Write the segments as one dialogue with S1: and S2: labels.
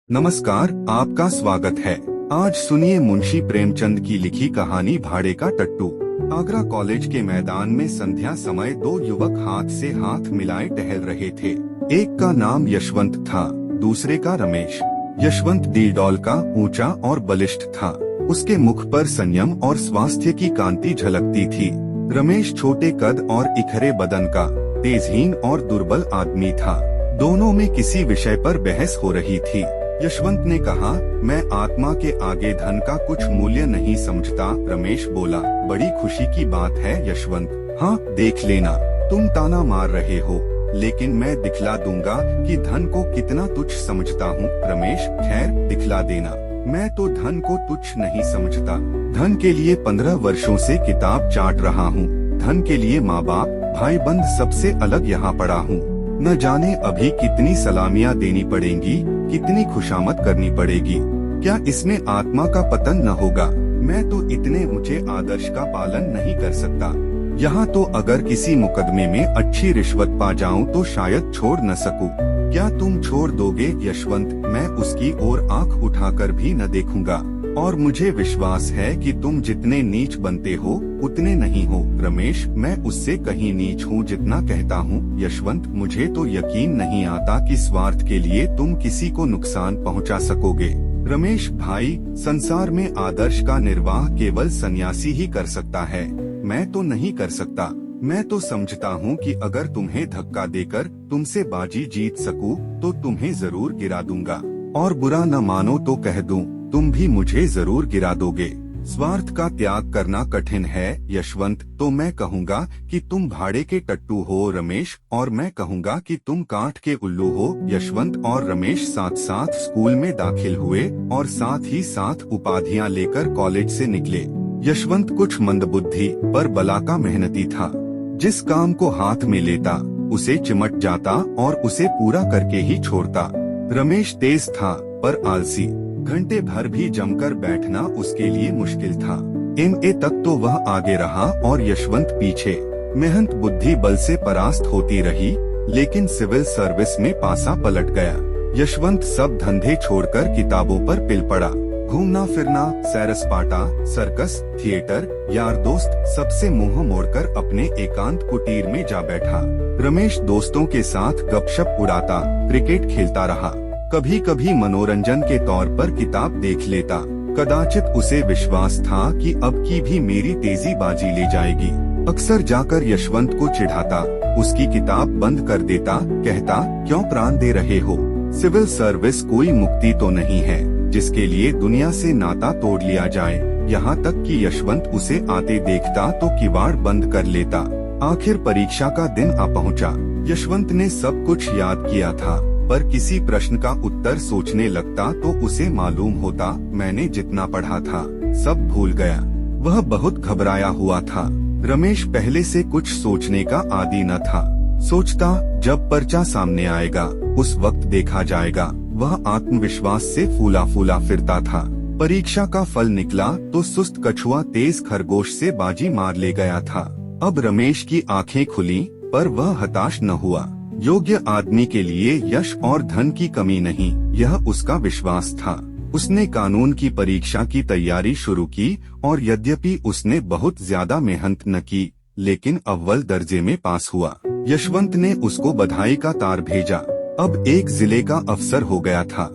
S1: नमस्कार, आपका स्वागत है। आज सुनिए मुंशी प्रेमचंद की लिखी कहानी भाड़े का टट्टू। आगरा कॉलेज के मैदान में संध्या समय दो युवक हाथ से हाथ मिलाए टहल रहे थे। एक का नाम यशवंत था, दूसरे का रमेश। यशवंत डीडौल का ऊंचा और बलिष्ठ था। उसके मुख पर संयम और स्वास्थ्य की कांति झलकती थी। रमेश छोटे कद और इखरे बदन का तेजहीन और दुर्बल आदमी था। दोनों में किसी विषय पर बहस हो रही थी। यशवंत ने कहा, मैं आत्मा के आगे धन का कुछ मूल्य नहीं समझता। रमेश बोला, बड़ी खुशी की बात है यशवंत। हाँ, देख लेना, तुम ताना मार रहे हो, लेकिन मैं दिखला दूंगा कि धन को कितना तुच्छ समझता हूँ। रमेश, खैर दिखला देना। मैं तो धन को तुच्छ नहीं समझता। धन के लिए 15 वर्षों से किताब चाट रहा हूँ। धन के लिए माँ बाप, भाई बंद सबसे अलग यहाँ पड़ा हूँ। न जाने अभी कितनी सलामियाँ देनी पड़ेंगी, कितनी खुशामद करनी पड़ेगी। क्या इसमें आत्मा का पतन न होगा? मैं तो इतने ऊंचे आदर्श का पालन नहीं कर सकता। यहाँ तो अगर किसी मुकदमे में अच्छी रिश्वत पा जाऊं तो शायद छोड़ न सकूं। क्या तुम छोड़ दोगे यशवंत? मैं उसकी ओर आंख उठाकर भी न देखूंगा, और मुझे विश्वास है कि तुम जितने नीच बनते हो उतने नहीं हो। रमेश, मैं उससे कहीं नीच हूँ जितना कहता हूँ। यशवंत, मुझे तो यकीन नहीं आता कि स्वार्थ के लिए तुम किसी को नुकसान पहुँचा सकोगे। रमेश भाई, संसार में आदर्श का निर्वाह केवल सन्यासी ही कर सकता है। मैं तो नहीं कर सकता। मैं तो समझता हूँ कि अगर तुम्हें धक्का देकर तुमसे बाजी जीत सकूं, तो तुम्हें जरूर गिरा दूंगा, और बुरा न मानो तो कह दूं, तुम भी मुझे जरूर गिरा दोगे। स्वार्थ का त्याग करना कठिन है यशवंत, तो मैं कहूँगा कि तुम भाड़े के टट्टू हो रमेश, और मैं कहूँगा कि तुम काठ के उल्लू हो। यशवंत और रमेश साथ साथ स्कूल में दाखिल हुए और साथ ही साथ उपाधियां लेकर कॉलेज से निकले। यशवंत कुछ मंदबुद्धि पर बला का मेहनती था। जिस काम को हाथ में लेता उसे चिमट जाता और उसे पूरा करके ही छोड़ता। रमेश तेज था पर आलसी। घंटे भर भी जमकर बैठना उसके लिए मुश्किल था। एमए तक तो वह आगे रहा और यशवंत पीछे। मेहनत बुद्धि बल से परास्त होती रही, लेकिन सिविल सर्विस में पासा पलट गया। यशवंत सब धंधे छोड़कर किताबों पर पिल पड़ा। घूमना फिरना, सैर सपाटा, सर्कस, थिएटर, यार दोस्त सबसे मुंह मोड़कर अपने एकांत कुटीर में जा बैठा। रमेश दोस्तों के साथ गपशप उड़ाता, क्रिकेट खेलता रहा। कभी कभी मनोरंजन के तौर पर किताब देख लेता। कदाचित उसे विश्वास था कि अब की भी मेरी तेजी बाजी ले जाएगी। अक्सर जाकर यशवंत को चिढ़ाता, उसकी किताब बंद कर देता, कहता, क्यों प्राण दे रहे हो? सिविल सर्विस कोई मुक्ति तो नहीं है जिसके लिए दुनिया से नाता तोड़ लिया जाए। यहाँ तक कि यशवंत उसे आते देखता तो किवाड़ बंद कर लेता। आखिर परीक्षा का दिन आ पहुँचा। यशवंत ने सब कुछ याद किया था, पर किसी प्रश्न का उत्तर सोचने लगता तो उसे मालूम होता, मैंने जितना पढ़ा था सब भूल गया। वह बहुत घबराया हुआ था। रमेश पहले से कुछ सोचने का आदी न था। सोचता, जब पर्चा सामने आएगा उस वक्त देखा जाएगा। वह आत्मविश्वास से फूला फूला फिरता था। परीक्षा का फल निकला तो सुस्त कछुआ तेज खरगोश से बाजी मार ले गया था। अब रमेश की आंखें खुली, पर वह हताश न हुआ। योग्य आदमी के लिए यश और धन की कमी नहीं, यह उसका विश्वास था। उसने कानून की परीक्षा की तैयारी शुरू की, और यद्यपि उसने बहुत ज्यादा मेहनत न की, लेकिन अव्वल दर्जे में पास हुआ। यशवंत ने उसको बधाई का तार भेजा। अब एक जिले का अफसर हो गया था।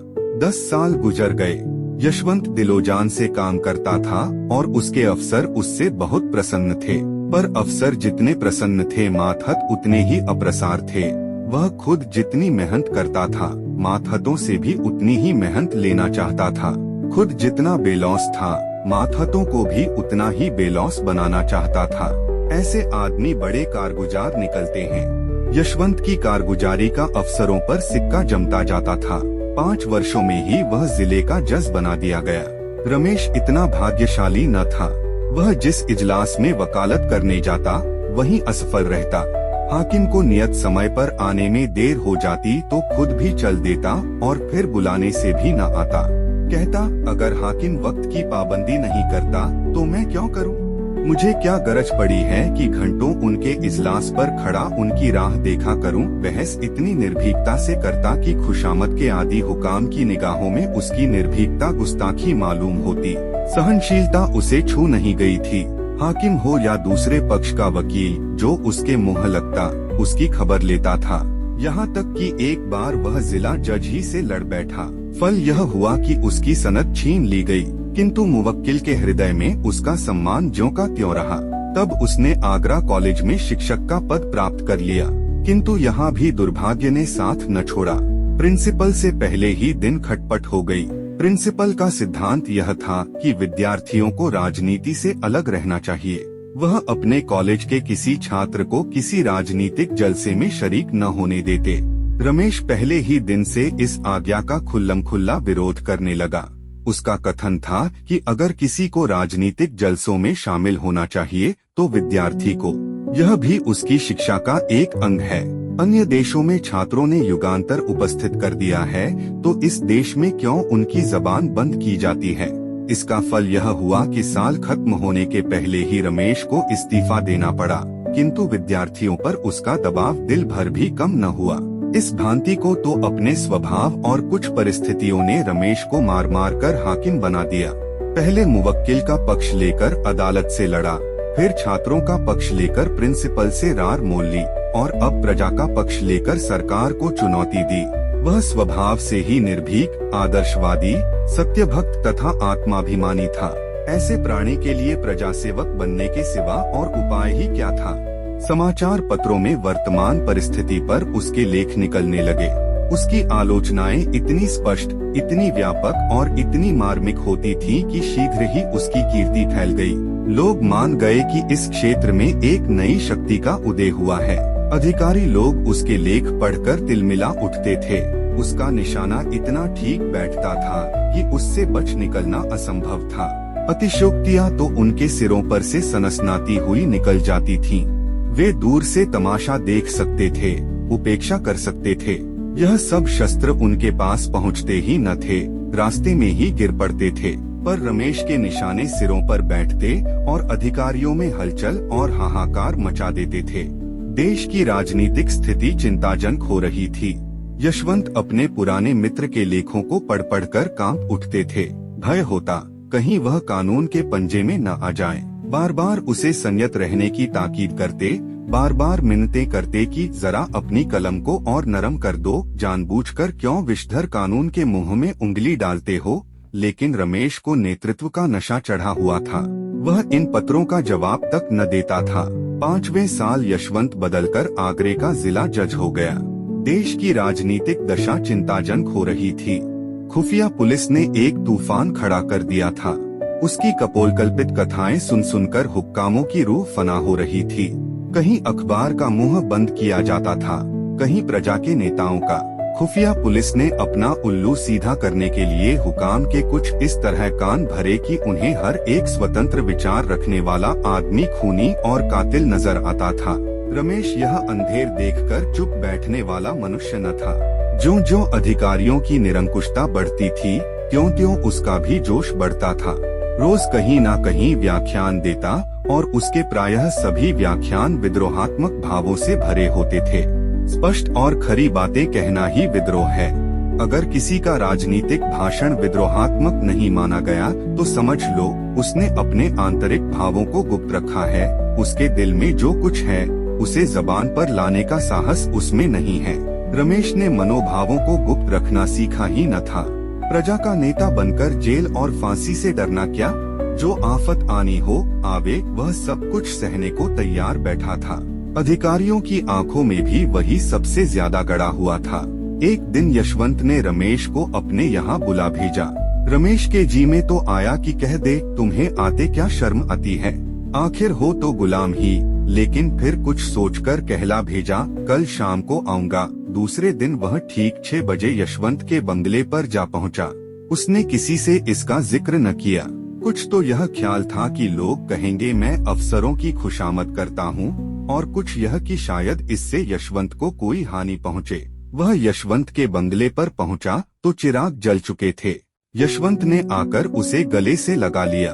S1: 10 साल गुजर गए। यशवंत दिलोजान से काम करता था और उसके अफसर उससे बहुत प्रसन्न थे। पर अफसर जितने प्रसन्न थे, मातहत उतने ही अप्रसार थे। वह खुद जितनी मेहनत करता था, मातहतों से भी उतनी ही मेहनत लेना चाहता था। खुद जितना बेलौस था, मातहतों को भी उतना ही बेलौस बनाना चाहता था। ऐसे आदमी बड़े कारगुजार निकलते हैं। यशवंत की कारगुजारी का अफसरों पर सिक्का जमता जाता था। 5 वर्षों में ही वह जिले का जज बना दिया गया। रमेश इतना भाग्यशाली न था। वह जिस इजलास में वकालत करने जाता वहीं असफल रहता। हाकिम को नियत समय पर आने में देर हो जाती तो खुद भी चल देता और फिर बुलाने से भी न आता। कहता, अगर हाकिम वक्त की पाबंदी नहीं करता तो मैं क्यों करूं? मुझे क्या गरज पड़ी है कि घंटों उनके इजलास पर खड़ा उनकी राह देखा करूं। बहस इतनी निर्भीकता से करता कि खुशामद के आदि हुकाम की निगाहों में उसकी निर्भीकता गुस्ताखी मालूम होती। सहनशीलता उसे छू नहीं गई थी। हाकिम हो या दूसरे पक्ष का वकील, जो उसके मुंह लगता उसकी खबर लेता था। यहाँ तक कि एक बार वह जिला जज ही से लड़ बैठा। फल यह हुआ कि उसकी सनद छीन ली गई, किंतु मुवक्किल के हृदय में उसका सम्मान ज्यों का त्यों रहा। तब उसने आगरा कॉलेज में शिक्षक का पद प्राप्त कर लिया, किंतु यहाँ भी दुर्भाग्य ने साथ न छोड़ा। प्रिंसिपल से पहले ही दिन खटपट हो गई। प्रिंसिपल का सिद्धांत यह था कि विद्यार्थियों को राजनीति से अलग रहना चाहिए। वह अपने कॉलेज के किसी छात्र को किसी राजनीतिक जलसे में शरीक न होने देते। रमेश पहले ही दिन से इस आज्ञा का खुल्लम-खुल्ला विरोध करने लगा। उसका कथन था कि अगर किसी को राजनीतिक जलसों में शामिल होना चाहिए तो विद्यार्थी को। यह भी उसकी शिक्षा का एक अंग है। अन्य देशों में छात्रों ने युगांतर उपस्थित कर दिया है, तो इस देश में क्यों उनकी जबान बंद की जाती है। इसका फल यह हुआ कि साल खत्म होने के पहले ही रमेश को इस्तीफा देना पड़ा, किंतु विद्यार्थियों पर उसका दबाव दिल भर भी कम न हुआ। इस भ्रांति को तो अपने स्वभाव और कुछ परिस्थितियों ने रमेश को मार मार कर हाकिम बना दिया। पहले मुवक्किल का पक्ष लेकर अदालत से लड़ा, फिर छात्रों का पक्ष लेकर प्रिंसिपल से रार मोल ली और अब प्रजा का पक्ष लेकर सरकार को चुनौती दी। वह स्वभाव से ही निर्भीक, आदर्शवादी, सत्यभक्त तथा आत्माभिमानी था। ऐसे प्राणी के लिए प्रजा सेवक बनने के सिवा और उपाय ही क्या था। समाचार पत्रों में वर्तमान परिस्थिति पर उसके लेख निकलने लगे। उसकी आलोचनाएं इतनी स्पष्ट, इतनी व्यापक और इतनी मार्मिक होती थीं कि शीघ्र ही उसकी कीर्ति फैल गई। लोग मान गए कि इस क्षेत्र में एक नई शक्ति का उदय हुआ है। अधिकारी लोग उसके लेख पढ़कर तिलमिला उठते थे। उसका निशाना इतना ठीक बैठता था कि उससे बच निकलना असंभव था। अतिशयोक्तियां तो उनके सिरों पर से सनसनाती हुई निकल जाती थीं। वे दूर से तमाशा देख सकते थे, उपेक्षा कर सकते थे। यह सब शस्त्र उनके पास पहुंचते ही न थे, रास्ते में ही गिर पड़ते थे। पर रमेश के निशाने सिरों पर बैठते और अधिकारियों में हलचल और हाहाकार मचा देते थे। देश की राजनीतिक स्थिति चिंताजनक हो रही थी। यशवंत अपने पुराने मित्र के लेखों को पढ़ पढ़कर कांप उठते थे। भय होता कहीं वह कानून के पंजे में न आ जाएं। बार बार उसे संयत रहने की ताकीद करते, बार बार मिन्नतें करते कि जरा अपनी कलम को और नरम कर दो, जानबूझकर क्यों विषधर कानून के मुंह में उंगली डालते हो। लेकिन रमेश को नेतृत्व का नशा चढ़ा हुआ था। वह इन पत्रों का जवाब तक न देता था। 5वें साल यशवंत बदलकर आगरे का जिला जज हो गया। देश की राजनीतिक दशा चिंताजनक हो रही थी। खुफिया पुलिस ने एक तूफान खड़ा कर दिया था। उसकी कपोलकल्पित कथाएं सुन सुनकर हुक्कामों की रूह फना हो रही थी। कहीं अखबार का मुंह बंद किया जाता था, कहीं प्रजा के नेताओं का। खुफिया पुलिस ने अपना उल्लू सीधा करने के लिए हुकाम के कुछ इस तरह कान भरे कि उन्हें हर एक स्वतंत्र विचार रखने वाला आदमी खूनी और कातिल नजर आता था। रमेश यह अंधेर देखकर चुप बैठने वाला मनुष्य न था। ज्यों-ज्यों अधिकारियों की निरंकुशता बढ़ती थी, त्यों-त्यों उसका भी जोश बढ़ता था। रोज कहीं न कहीं व्याख्यान देता और उसके प्रायः सभी व्याख्यान विद्रोहात्मक भावों से भरे होते थे। स्पष्ट और खरी बातें कहना ही विद्रोह है। अगर किसी का राजनीतिक भाषण विद्रोहात्मक नहीं माना गया तो समझ लो उसने अपने आंतरिक भावों को गुप्त रखा है। उसके दिल में जो कुछ है उसे जबान पर लाने का साहस उसमें नहीं है। रमेश ने मनोभावों को गुप्त रखना सीखा ही न था। प्रजा का नेता बनकर जेल और फांसी से डरना क्या। जो आफत आनी हो आवे, वह सब कुछ सहने को तैयार बैठा था। अधिकारियों की आंखों में भी वही सबसे ज्यादा गड़ा हुआ था। एक दिन यशवंत ने रमेश को अपने यहाँ बुला भेजा। रमेश के जी में तो आया कि कह दे, तुम्हें आते क्या शर्म आती है, आखिर हो तो गुलाम ही। लेकिन फिर कुछ सोचकर कहला भेजा, कल शाम को आऊंगा। दूसरे दिन वह ठीक 6 बजे यशवंत के बंगले पर जा पहुंचा। उसने किसी से इसका जिक्र न किया। कुछ तो यह ख्याल था कि लोग कहेंगे मैं अफसरों की खुशामद करता हूँ, और कुछ यह कि शायद इससे यशवंत को कोई हानि पहुँचे। वह यशवंत के बंगले पर पहुँचा तो चिराग जल चुके थे। यशवंत ने आकर उसे गले से लगा लिया।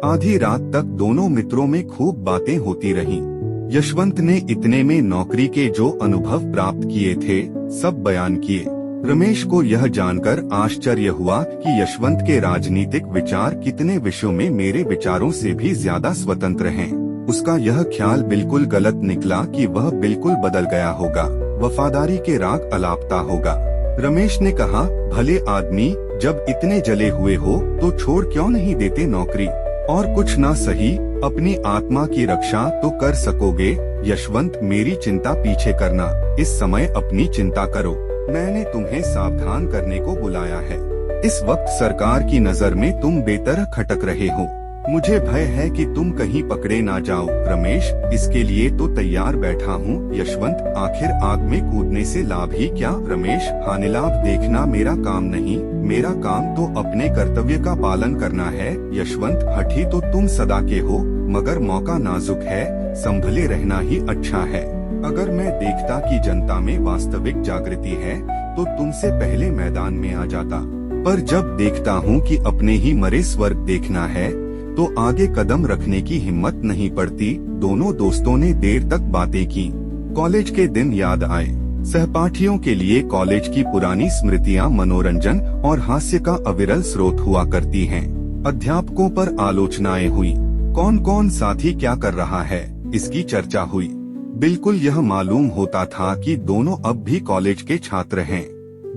S1: आधी रात तक दोनों मित्रों में खूब बातें होती रहीं। यशवंत ने इतने में नौकरी के जो अनुभव प्राप्त किए थे सब बयान किए। रमेश को यह जानकर आश्चर्य हुआ कि यशवंत के राजनीतिक विचार कितने विषयों में मेरे विचारों से भी ज्यादा स्वतंत्र हैं। उसका यह ख्याल बिल्कुल गलत निकला कि वह बिल्कुल बदल गया होगा, वफादारी के राग अलापता होगा। रमेश ने कहा, भले आदमी, जब इतने जले हुए हो तो छोड़ क्यों नहीं देते नौकरी? और कुछ ना सही, अपनी आत्मा की रक्षा तो कर सकोगे। यशवंत, मेरी चिंता पीछे करना, इस समय अपनी चिंता करो। मैंने तुम्हें सावधान करने को बुलाया है। इस वक्त सरकार की नजर में तुम बेतरह खटक रहे हो। मुझे भय है कि तुम कहीं पकड़े ना जाओ। रमेश, इसके लिए तो तैयार बैठा हूँ। यशवंत, आखिर आग में कूदने से लाभ ही क्या? रमेश, हानिलाभ देखना मेरा काम नहीं, मेरा काम तो अपने कर्तव्य का पालन करना है। यशवंत, हठी तो तुम सदा के हो, मगर मौका नाजुक है, संभले रहना ही अच्छा है। अगर मैं देखता कि जनता में वास्तविक जागृति है तो तुमसे पहले मैदान में आ जाता, पर जब देखता हूँ कि अपने ही मरे स्वर्ग देखना है तो आगे कदम रखने की हिम्मत नहीं पड़ती। दोनों दोस्तों ने देर तक बातें की। कॉलेज के दिन याद आए। सहपाठियों के लिए कॉलेज की पुरानी स्मृतियां मनोरंजन और हास्य का अविरल स्रोत हुआ करती हैं। अध्यापकों पर आलोचनाएं हुई, कौन कौन साथी क्या कर रहा है इसकी चर्चा हुई। बिल्कुल यह मालूम होता था कि दोनों अब भी कॉलेज के छात्र हैं।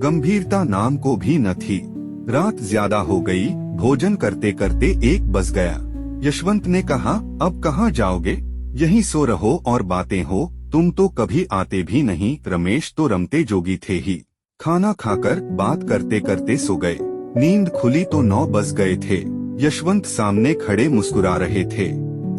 S1: गंभीरता नाम को भी न थी। रात ज्यादा हो गई। भोजन करते करते 1 बज गया। यशवंत ने कहा, अब कहाँ जाओगे? यहीं सो रहो और बातें हो, तुम तो कभी आते भी नहीं। रमेश तो रमते जोगी थे ही। खाना खाकर बात करते करते सो गए। नींद खुली तो 9 बज गए थे। यशवंत सामने खड़े मुस्कुरा रहे थे।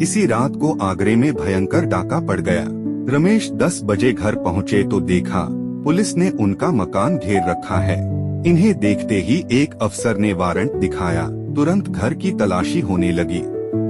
S1: इसी रात को आगरे में भयंकर डाका पड़ गया। रमेश 10 बजे घर पहुँचे तो देखा पुलिस ने उनका मकान घेर रखा है। इन्हें देखते ही एक अफसर ने वारंट दिखाया। तुरंत घर की तलाशी होने लगी।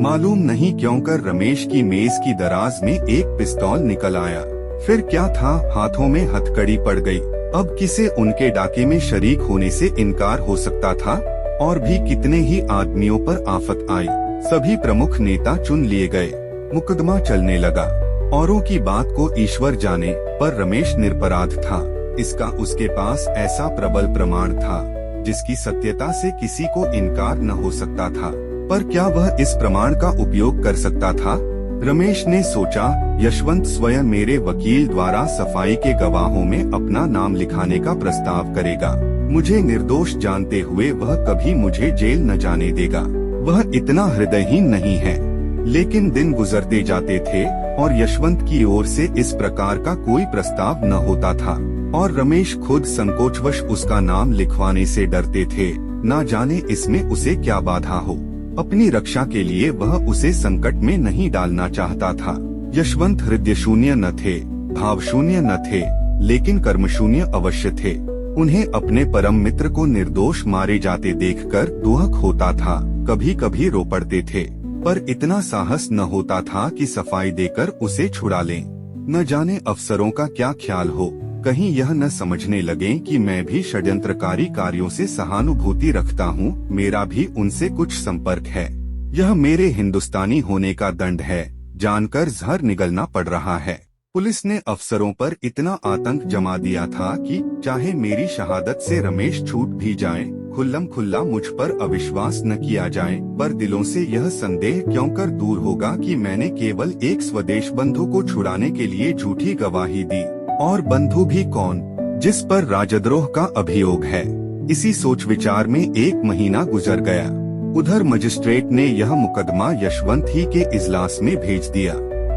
S1: मालूम नहीं क्यों कर रमेश की मेज की दराज में एक पिस्तौल निकल आया। फिर क्या था, हाथों में हथकड़ी पड़ गई। अब किसे उनके डाके में शरीक होने से इनकार हो सकता था? और भी कितने ही आदमियों पर आफत आई। सभी प्रमुख नेता चुन लिए गए। मुकदमा चलने लगा। औरों की बात को ईश्वर जाने, पर रमेश निरपराध था। इसका उसके पास ऐसा प्रबल प्रमाण था जिसकी सत्यता से किसी को इनकार न हो सकता था। पर क्या वह इस प्रमाण का उपयोग कर सकता था? रमेश ने सोचा, यशवंत स्वयं मेरे वकील द्वारा सफाई के गवाहों में अपना नाम लिखाने का प्रस्ताव करेगा। मुझे निर्दोष जानते हुए वह कभी मुझे जेल न जाने देगा। वह इतना हृदयहीन नहीं है। लेकिन दिन गुजरते जाते थे और यशवंत की ओर से इस प्रकार का कोई प्रस्ताव न होता था और रमेश खुद संकोचवश उसका नाम लिखवाने से डरते थे। न जाने इसमें उसे क्या बाधा हो। अपनी रक्षा के लिए वह उसे संकट में नहीं डालना चाहता था। यशवंत हृदय शून्य न थे, भाव शून्य न थे, लेकिन कर्म शून्य अवश्य थे। उन्हें अपने परम मित्र को निर्दोष मारे जाते देखकर दुहक होता था। कभी कभी रो पड़ते थे, पर इतना साहस न होता था कि सफाई देकर उसे छुड़ा लें। न जाने अफसरों का क्या ख्याल हो, कहीं यह न समझने लगें कि मैं भी षड्यंत्रकारी कार्यों से सहानुभूति रखता हूँ। मेरा भी उनसे कुछ संपर्क है। यह मेरे हिंदुस्तानी होने का दंड है, जानकर जहर निगलना पड़ रहा है। पुलिस ने अफसरों पर इतना आतंक जमा दिया था कि चाहे मेरी शहादत से रमेश छूट भी जाए, खुल्लम खुल्ला मुझ पर अविश्वास न किया जाए, पर दिलों से यह संदेह क्यों कर दूर होगा कि मैंने केवल एक स्वदेश बंधु को छुड़ाने के लिए झूठी गवाही दी, और बंधु भी कौन, जिस पर राजद्रोह का अभियोग है। इसी सोच विचार में 1 महीना गुजर गया। उधर मजिस्ट्रेट ने यह मुकदमा यशवंत ही के इजलास में भेज दिया।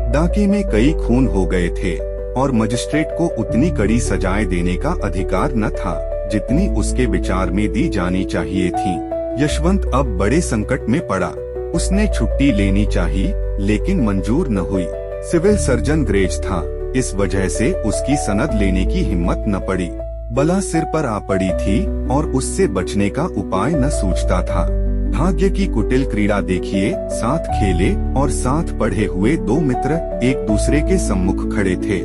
S1: डाके में कई खून हो गए थे और मजिस्ट्रेट को उतनी कड़ी सजाएं देने का अधिकार न था जितनी उसके विचार में दी जानी चाहिए थी। यशवंत अब बड़े संकट में पड़ा। उसने छुट्टी लेनी चाहिए, लेकिन मंजूर न हुई। सिविल सर्जन ग्रेज था, इस वजह से उसकी सनद लेने की हिम्मत न पड़ी। बला सिर पर आ पड़ी थी और उससे बचने का उपाय न सूझता था। भाग्य की कुटिल क्रीड़ा देखिए, साथ खेले और साथ पढ़े हुए 2 मित्र एक दूसरे के सम्मुख खड़े थे।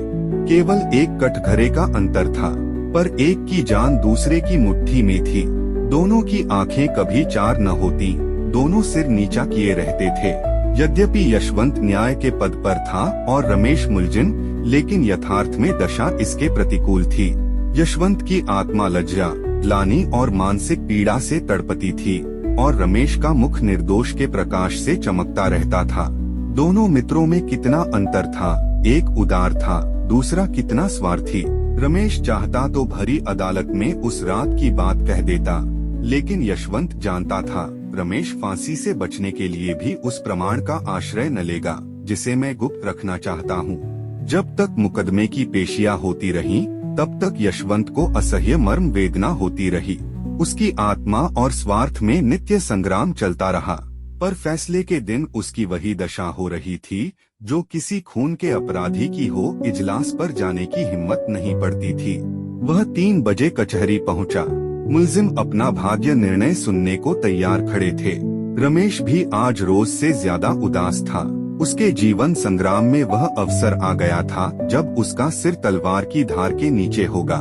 S1: केवल एक कटघरे का अंतर था, पर एक की जान दूसरे की मुट्ठी में थी। दोनों की आंखें कभी चार न होती, दोनों सिर नीचा किए रहते थे। यद्यपि यशवंत न्याय के पद पर था और रमेश मुलजिम, लेकिन यथार्थ में दशा इसके प्रतिकूल थी। यशवंत की आत्मा लज्जा, ग्लानि और मानसिक पीड़ा से तड़पती थी और रमेश का मुख निर्दोष के प्रकाश से चमकता रहता था। दोनों मित्रों में कितना अंतर था, एक उदार था, दूसरा कितना स्वार्थी। रमेश चाहता तो भरी अदालत में उस रात की बात कह देता, लेकिन यशवंत जानता था रमेश फांसी से बचने के लिए भी उस प्रमाण का आश्रय न लेगा जिसे मैं गुप्त रखना चाहता हूँ। जब तक मुकदमे की पेशियां होती रहीं, तब तक यशवंत को असह्य मर्म वेदना होती रही। उसकी आत्मा और स्वार्थ में नित्य संग्राम चलता रहा, पर फैसले के दिन उसकी वही दशा हो रही थी जो किसी खून के अपराधी की हो। इजलास पर जाने की हिम्मत नहीं पड़ती थी। वह 3 बजे कचहरी पहुंचा। मुलजिम अपना भाग्य निर्णय सुनने को तैयार खड़े थे। रमेश भी आज रोज से ज्यादा उदास था। उसके जीवन संग्राम में वह अवसर आ गया था जब उसका सिर तलवार की धार के नीचे होगा।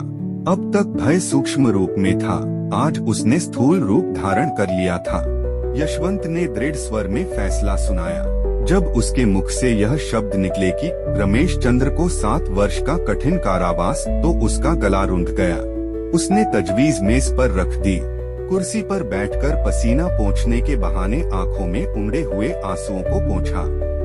S1: अब तक भय सूक्ष्म रूप में था, आज उसने स्थूल रूप धारण कर लिया था। यशवंत ने दृढ़ स्वर में फैसला सुनाया। जब उसके मुख से यह शब्द निकले कि रमेश चंद्र को 7 वर्ष का कठिन कारावास, तो उसका गला रुंध गया। उसने तजवीज मेज पर रख दी। कुर्सी पर बैठकर पसीना पोंछने के बहाने आंखों में उमड़े हुए आंसुओं को पोंछा।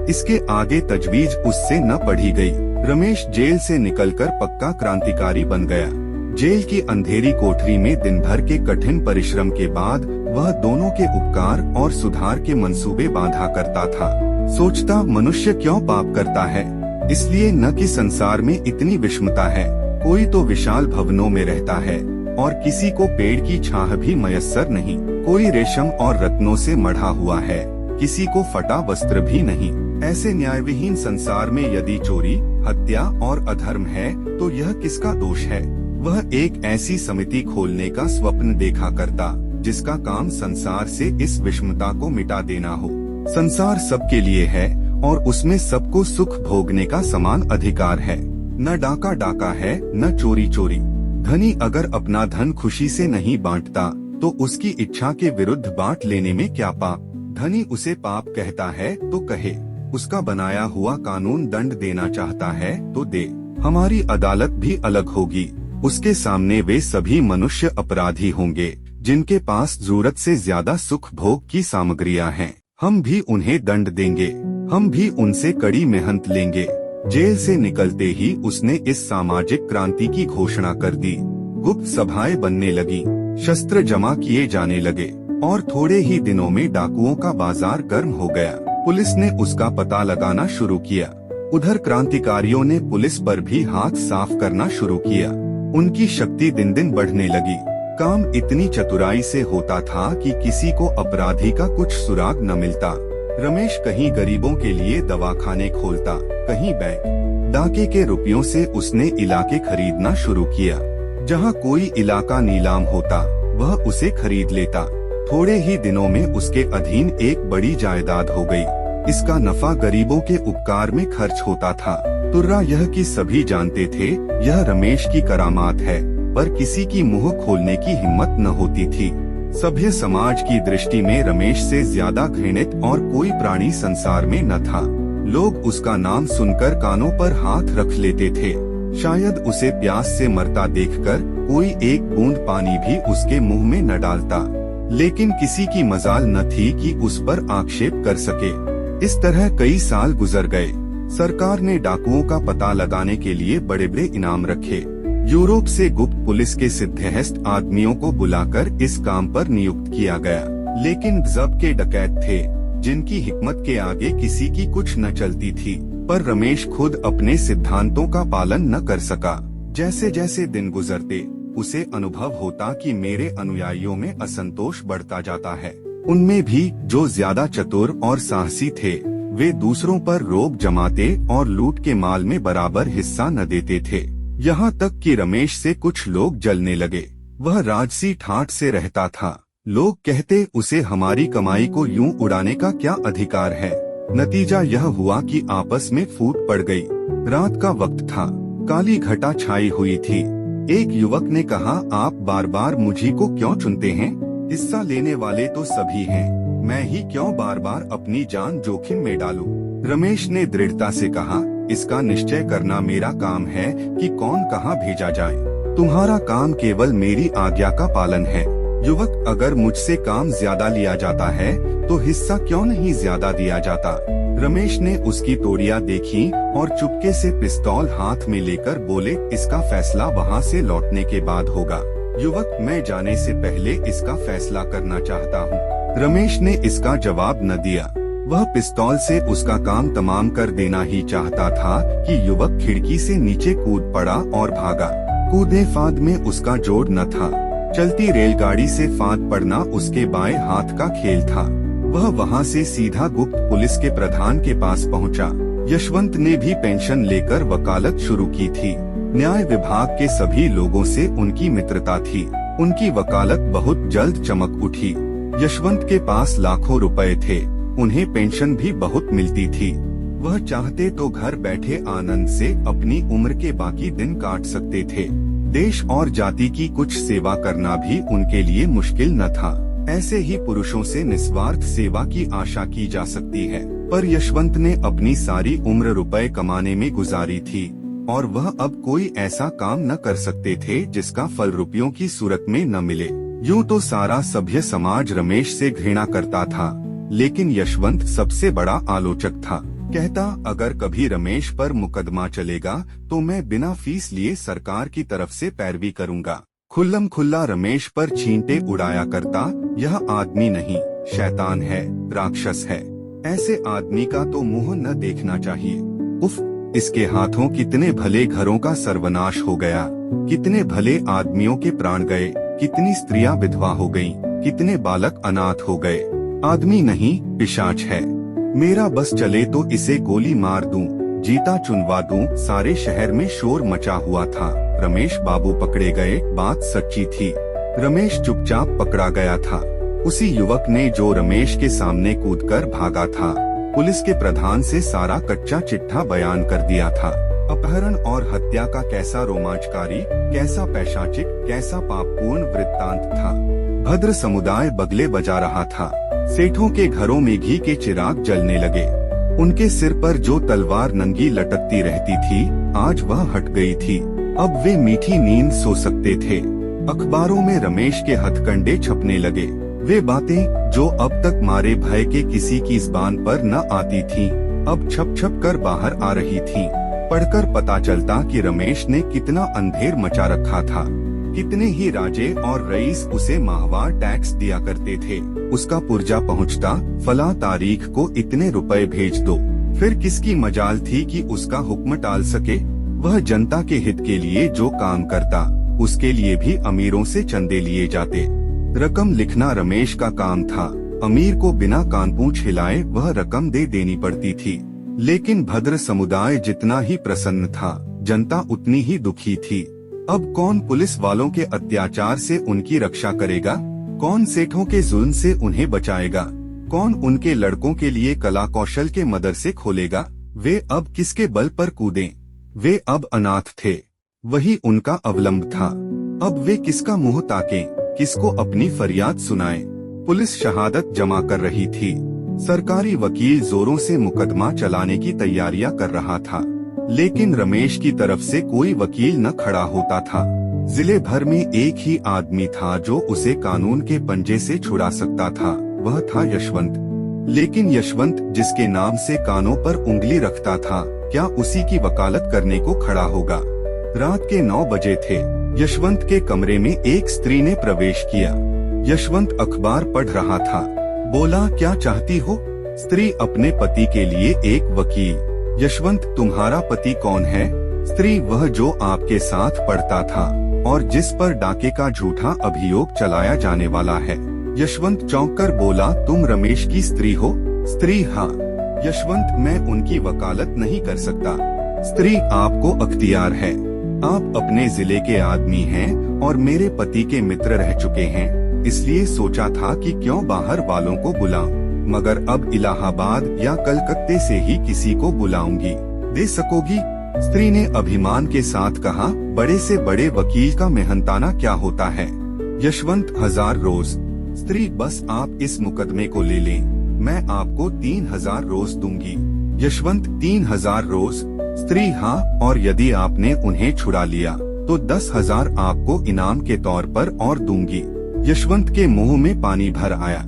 S1: इसके आगे तजवीज उससे न पढ़ी गई। रमेश जेल से निकलकर पक्का क्रांतिकारी बन गया। जेल की अंधेरी कोठरी में दिन भर के कठिन परिश्रम के बाद वह दोनों के उपकार और सुधार के मंसूबे बांधा करता था। सोचता, मनुष्य क्यों पाप करता है? इसलिए न कि संसार में इतनी विषमता है। कोई तो विशाल भवनों में रहता है और किसी को पेड़ की छाह भी मयस्सर नहीं। कोई रेशम और रत्नों से मढ़ा हुआ है, किसी को फटा वस्त्र भी नहीं। ऐसे न्यायविहीन संसार में यदि चोरी, हत्या और अधर्म है तो यह किसका दोष है? वह एक ऐसी समिति खोलने का स्वप्न देखा करता जिसका काम संसार से इस विषमता को मिटा देना हो। संसार सबके लिए है और उसमें सबको सुख भोगने का समान अधिकार है। न डाका डाका है, न चोरी चोरी। धनी अगर अपना धन खुशी से नहीं बांटता तो उसकी इच्छा के विरुद्ध बांट लेने में क्या पाप? धनी उसे पाप कहता है तो कहे। उसका बनाया हुआ कानून दंड देना चाहता है तो दे। हमारी अदालत भी अलग होगी। उसके सामने वे सभी मनुष्य अपराधी होंगे जिनके पास जरूरत से ज्यादा सुख भोग की सामग्रियां हैं। हम भी उन्हें दंड देंगे, हम भी उनसे कड़ी मेहनत लेंगे। जेल से निकलते ही उसने इस सामाजिक क्रांति की घोषणा कर दी। गुप्त सभाएं बनने लगी, शस्त्र जमा किए जाने लगे और थोड़े ही दिनों में डाकुओं का बाजार गर्म हो गया। पुलिस ने उसका पता लगाना शुरू किया। उधर क्रांतिकारियों ने पुलिस पर भी हाथ साफ करना शुरू किया। उनकी शक्ति दिन दिन बढ़ने लगी। काम इतनी चतुराई से होता था कि किसी को अपराधी का कुछ सुराग न मिलता। रमेश कहीं गरीबों के लिए दवाखाने खोलता, कहीं बैंक। डाके के रुपयों से उसने इलाके खरीदना शुरू किया। जहां कोई इलाका नीलाम होता, वह उसे खरीद लेता। थोड़े ही दिनों में उसके अधीन एक बड़ी जायदाद हो गई। इसका नफा गरीबों के उपकार में खर्च होता था। तुर्रा यह कि सभी जानते थे यह रमेश की करामात है, पर किसी की मुंह खोलने की हिम्मत न होती थी। सभ्य समाज की दृष्टि में रमेश से ज्यादा घृणित और कोई प्राणी संसार में न था। लोग उसका नाम सुनकर कानों पर हाथ रख लेते थे। शायद उसे प्यास से मरता देखकर कोई एक बूंद पानी भी उसके मुंह में न डालता, लेकिन किसी की मजाल न थी कि उस पर आक्षेप कर सके। इस तरह कई साल गुजर गए। सरकार ने डाकुओं का पता लगाने के लिए बड़े बड़े इनाम रखे। यूरोप से गुप्त पुलिस के सिद्धहस्त आदमियों को बुलाकर इस काम पर नियुक्त किया गया, लेकिन जब्त के डकैत थे जिनकी हिकमत के आगे किसी की कुछ न चलती थी। पर रमेश खुद अपने सिद्धांतों का पालन न कर सका। जैसे जैसे दिन गुजरते उसे अनुभव होता कि मेरे अनुयायियों में असंतोष बढ़ता जाता है। उनमें भी जो ज्यादा चतुर और साहसी थे, वे दूसरों पर रोब जमाते और लूट के माल में बराबर हिस्सा न देते थे। यहाँ तक कि रमेश से कुछ लोग जलने लगे। वह राजसी ठाठ से रहता था। लोग कहते उसे हमारी कमाई को यूं उड़ाने का क्या अधिकार है। नतीजा यह हुआ कि आपस में फूट पड़ गई। रात का वक्त था, काली घटा छाई हुई थी। एक युवक ने कहा, आप बार बार मुझी को क्यों चुनते हैं? हिस्सा लेने वाले तो सभी हैं। मैं ही क्यों बार बार अपनी जान जोखिम में डालूं? रमेश ने दृढ़ता से कहा, इसका निश्चय करना मेरा काम है कि कौन कहाँ भेजा जाए। तुम्हारा काम केवल मेरी आज्ञा का पालन है। युवक, अगर मुझसे काम ज्यादा लिया जाता है तो हिस्सा क्यों नहीं ज्यादा दिया जाता? रमेश ने उसकी तोड़ियां देखी और चुपके से पिस्तौल हाथ में लेकर बोले, इसका फैसला वहाँ से लौटने के बाद होगा। युवक, मैं जाने से पहले इसका फैसला करना चाहता हूँ। रमेश ने इसका जवाब न दिया। वह पिस्तौल से उसका काम तमाम कर देना ही चाहता था कि युवक खिड़की से नीचे कूद पड़ा और भागा। कूदे फांद में उसका जोड़ न था। चलती रेलगाड़ी से फांद पड़ना उसके बाएं हाथ का खेल था। वह वहां से सीधा गुप्त पुलिस के प्रधान के पास पहुंचा। यशवंत ने भी पेंशन लेकर वकालत शुरू की थी। न्याय विभाग के सभी लोगों से उनकी मित्रता थी। उनकी वकालत बहुत जल्द चमक उठी। यशवंत के पास लाखों रुपए थे। उन्हें पेंशन भी बहुत मिलती थी। वह चाहते तो घर बैठे आनंद से अपनी उम्र के बाकी दिन काट सकते थे। देश और जाति की कुछ सेवा करना भी उनके लिए मुश्किल न था। ऐसे ही पुरुषों से निस्वार्थ सेवा की आशा की जा सकती है, पर यशवंत ने अपनी सारी उम्र रुपए कमाने में गुजारी थी और वह अब कोई ऐसा काम न कर सकते थे जिसका फल रुपयों की सूरत में न मिले। यूं तो सारा सभ्य समाज रमेश से घृणा करता था, लेकिन यशवंत सबसे बड़ा आलोचक था। कहता, अगर कभी रमेश पर मुकदमा चलेगा तो मैं बिना फीस लिए सरकार की तरफ से पैरवी करूंगा। खुल्लम खुल्ला रमेश पर छींटे उड़ाया करता, यह आदमी नहीं, शैतान है, राक्षस है। ऐसे आदमी का तो मुंह न देखना चाहिए। उफ, इसके हाथों कितने भले घरों का सर्वनाश हो गया, कितने भले आदमियों के प्राण गए, कितनी स्त्रियां विधवा हो गईं, कितने बालक अनाथ हो गए। आदमी नहीं, पिशाच है। मेरा बस चले तो इसे गोली मार दूं, जीता चुनवा दूं। सारे शहर में शोर मचा हुआ था। रमेश बाबू पकड़े गए, बात सच्ची थी। रमेश चुपचाप पकड़ा गया था। उसी युवक ने जो रमेश के सामने कूदकर भागा था। पुलिस के प्रधान से सारा कच्चा चिट्ठा बयान कर दिया था। अपहरण और हत्या का कैसा रोमांचकारी, कैसा पैशाचिक, कैसा पापपूर्ण वृत्तांत था। भद्र समुदाय बगले बजा रहा था। सेठों के घरों में घी के चिराग जलने लगे। उनके सिर पर जो तलवार नंगी लटकती रहती थी, आज वह हट गई थी। अब वे मीठी नींद सो सकते थे। अखबारों में रमेश के हथकंडे छपने लगे। वे बातें जो अब तक मारे भय के किसी की ज़बान पर न आती थीं, अब छप छप कर बाहर आ रही थीं। पढ़कर पता चलता कि रमेश ने कितना अंधेर मचा रखा था। कितने ही राजे और रईस उसे माहवार टैक्स दिया करते थे। उसका पुर्जा पहुंचता, फला तारीख को इतने रुपए भेज दो। फिर किसकी मजाल थी कि उसका हुक्म टाल सके। वह जनता के हित के लिए जो काम करता, उसके लिए भी अमीरों से चंदे लिए जाते। रकम लिखना रमेश का काम था। अमीर को बिना कानपूंछ हिलाए वह रकम दे देनी पड़ती थी। लेकिन भद्र समुदाय जितना ही प्रसन्न था, जनता उतनी ही दुखी थी। अब कौन पुलिस वालों के अत्याचार से उनकी रक्षा करेगा? कौन सेठों के जुल्म से उन्हें बचाएगा? कौन उनके लड़कों के लिए कला कौशल के मदरसे खोलेगा? वे अब किसके बल पर कूदें? वे अब अनाथ थे, वही उनका अवलंब था। अब वे किसका मुंह ताकें, किसको अपनी फरियाद सुनाएं? पुलिस शहादत जमा कर रही थी। सरकारी वकील जोरों से मुकदमा चलाने की तैयारियां कर रहा था, लेकिन रमेश की तरफ से कोई वकील न खड़ा होता था। जिले भर में एक ही आदमी था जो उसे कानून के पंजे से छुड़ा सकता था, वह था यशवंत। लेकिन यशवंत जिसके नाम से कानों पर उंगली रखता था, क्या उसी की वकालत करने को खड़ा होगा? रात के 9 बजे थे। यशवंत के कमरे में एक स्त्री ने प्रवेश किया। यशवंत अखबार पढ़ रहा था। बोला, क्या चाहती हो? स्त्री, अपने पति के लिए एक वकील। यशवंत, तुम्हारा पति कौन है? स्त्री, वह जो आपके साथ पढ़ता था और जिस पर डाके का झूठा अभियोग चलाया जाने वाला है। यशवंत चौंक कर बोला, तुम रमेश की स्त्री हो? स्त्री, हाँ। यशवंत, मैं उनकी वकालत नहीं कर सकता। स्त्री, आपको अख्तियार है। आप अपने जिले के आदमी हैं और मेरे पति के मित्र रह चुके हैं, इसलिए सोचा था कि क्यों बाहर वालों को बुलाऊं, मगर अब इलाहाबाद या कलकत्ते से ही किसी को बुलाऊंगी। दे सकोगी? स्त्री ने अभिमान के साथ कहा, बड़े से बड़े वकील का मेहनताना क्या होता है? यशवंत, 1000 रोज। स्त्री, बस आप इस मुकदमे को ले लें, मैं आपको 3000 रोज दूंगी। यशवंत, 3000 रोज? स्त्री, हाँ, और यदि आपने उन्हें छुड़ा लिया तो 10,000 आपको इनाम के तौर पर और दूंगी। यशवंत के मुंह में पानी भर आया।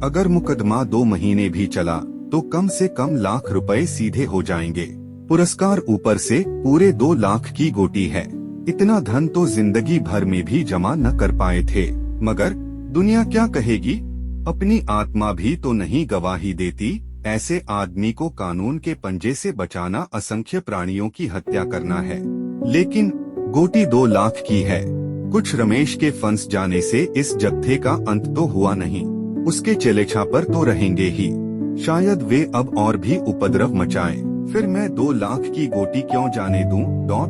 S1: अगर मुकदमा 2 महीने भी चला तो कम से कम लाख रुपए सीधे हो जाएंगे। पुरस्कार ऊपर से पूरे 2 लाख की गोटी है। इतना धन तो जिंदगी भर में भी जमा न कर पाए थे। मगर दुनिया क्या कहेगी? अपनी आत्मा भी तो नहीं गवाही देती। ऐसे आदमी को कानून के पंजे से बचाना असंख्य प्राणियों की हत्या करना है। लेकिन गोटी 2 लाख की है। कुछ रमेश के फंस जाने से इस जत्थे का अंत तो हुआ नहीं, उसके चेलेछापर तो रहेंगे ही। शायद वे अब और भी उपद्रव मचाएं। फिर मैं 2 लाख की गोटी क्यों जाने दूं?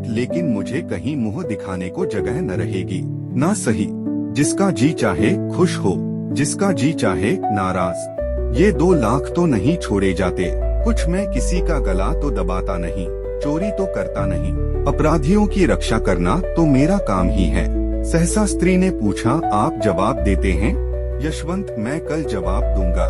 S1: लेकिन मुझे कहीं मुंह दिखाने को जगह न रहेगी। ना सही, जिसका जी चाहे खुश हो, जिसका जी चाहे नाराज। ये 2 लाख तो नहीं छोड़े जाते। कुछ मैं किसी का गला तो दबाता नहीं, चोरी तो करता नहीं, अपराधियों की रक्षा करना तो मेरा काम ही है। सहसा स्त्री ने पूछा, आप जवाब देते हैं? यशवंत, मैं कल जवाब दूंगा,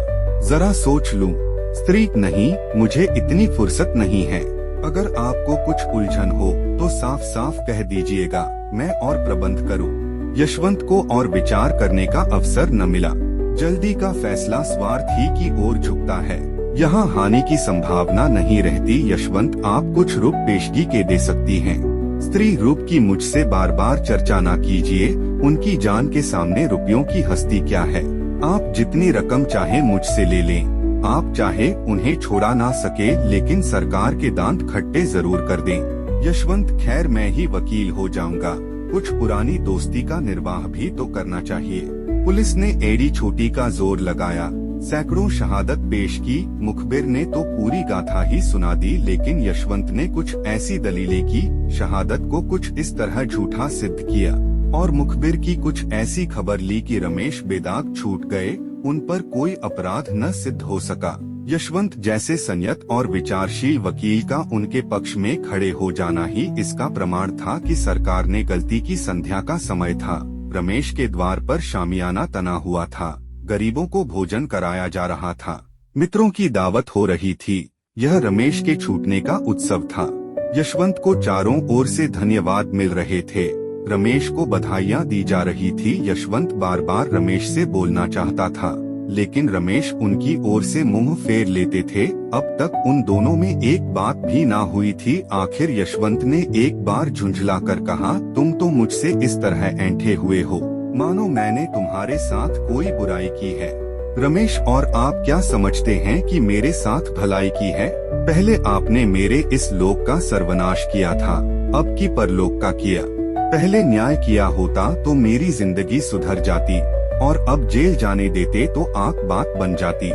S1: जरा सोच लूं। स्त्री, नहीं, मुझे इतनी फुर्सत नहीं है। अगर आपको कुछ उलझन हो तो साफ साफ कह दीजिएगा, मैं और प्रबंध करूं। यशवंत को और विचार करने का अवसर न मिला। जल्दी का फैसला स्वार्थ ही की ओर झुकता है। यहाँ हानि की संभावना नहीं रहती। यशवंत, आप कुछ रूप पेशगी के दे सकती हैं। स्त्री, रूप की मुझसे बार बार चर्चा ना कीजिए। उनकी जान के सामने रुपयों की हस्ती क्या है। आप जितनी रकम चाहे मुझसे ले लें। आप चाहे उन्हें छोड़ा ना सके, लेकिन सरकार के दांत खट्टे जरूर कर दें। यशवंत, खैर मैं ही वकील हो जाऊंगा। कुछ पुरानी दोस्ती का निर्वाह भी तो करना चाहिए। पुलिस ने एड़ी छोटी का जोर लगाया, सैकड़ों शहादत पेश की। मुखबिर ने तो पूरी गाथा ही सुना दी, लेकिन यशवंत ने कुछ ऐसी दलीलें की, शहादत को कुछ इस तरह झूठा सिद्ध किया और मुखबिर की कुछ ऐसी खबर ली कि रमेश बेदाग छूट गए। उन पर कोई अपराध न सिद्ध हो सका। यशवंत जैसे संयत और विचारशील वकील का उनके पक्ष में खड़े हो जाना ही इसका प्रमाण था कि सरकार ने गलती की। संध्या का समय था। रमेश के द्वार पर शामियाना तना हुआ था। गरीबों को भोजन कराया जा रहा था। मित्रों की दावत हो रही थी। यह रमेश के छूटने का उत्सव था। यशवंत को चारों ओर से धन्यवाद मिल रहे थे। रमेश को बधाइयाँ दी जा रही थी। यशवंत बार बार रमेश से बोलना चाहता था, लेकिन रमेश उनकी ओर से मुंह फेर लेते थे। अब तक उन दोनों में एक बात भी ना हुई थी। आखिर यशवंत ने एक बार झुंझला कर कहा, तुम तो मुझसे इस तरह ऐंठे हुए हो मानो मैंने तुम्हारे साथ कोई बुराई की है। रमेश, और आप क्या समझते हैं कि मेरे साथ भलाई की है? पहले आपने मेरे इस लोक का सर्वनाश किया था, अब की परलोक का किया। पहले न्याय किया होता तो मेरी जिंदगी सुधर जाती, और अब जेल जाने देते तो आंख बात बन जाती।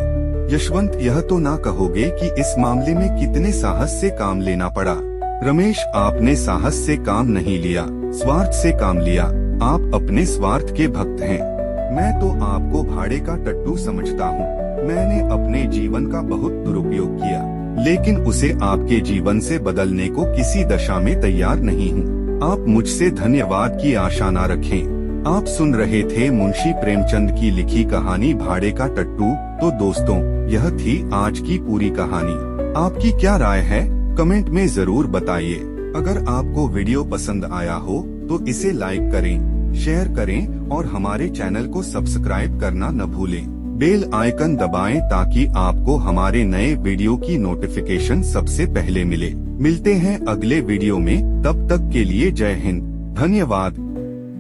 S1: यशवंत, यह तो ना कहोगे कि इस मामले में कितने साहस से काम लेना पड़ा? रमेश, आपने साहस से काम नहीं लिया, स्वार्थ से काम लिया। आप अपने स्वार्थ के भक्त हैं। मैं तो आपको भाड़े का टट्टू समझता हूँ। मैंने अपने जीवन का बहुत दुरुपयोग किया, लेकिन उसे आपके जीवन से बदलने को किसी दशा में तैयार नहीं हूँ। आप मुझसे धन्यवाद की आशा न रखें। आप सुन रहे थे मुंशी प्रेमचंद की लिखी कहानी भाड़े का टट्टू। तो दोस्तों, यह थी आज की पूरी कहानी। आपकी क्या राय है? कमेंट में जरूर बताइए। अगर आपको वीडियो पसंद आया हो तो इसे लाइक करें, शेयर करें और हमारे चैनल को सब्सक्राइब करना न भूलें। बेल आइकन दबाएं ताकि आपको हमारे नए वीडियो की नोटिफिकेशन सबसे पहले मिले। मिलते हैं अगले वीडियो में, तब तक के लिए जय हिंद, धन्यवाद।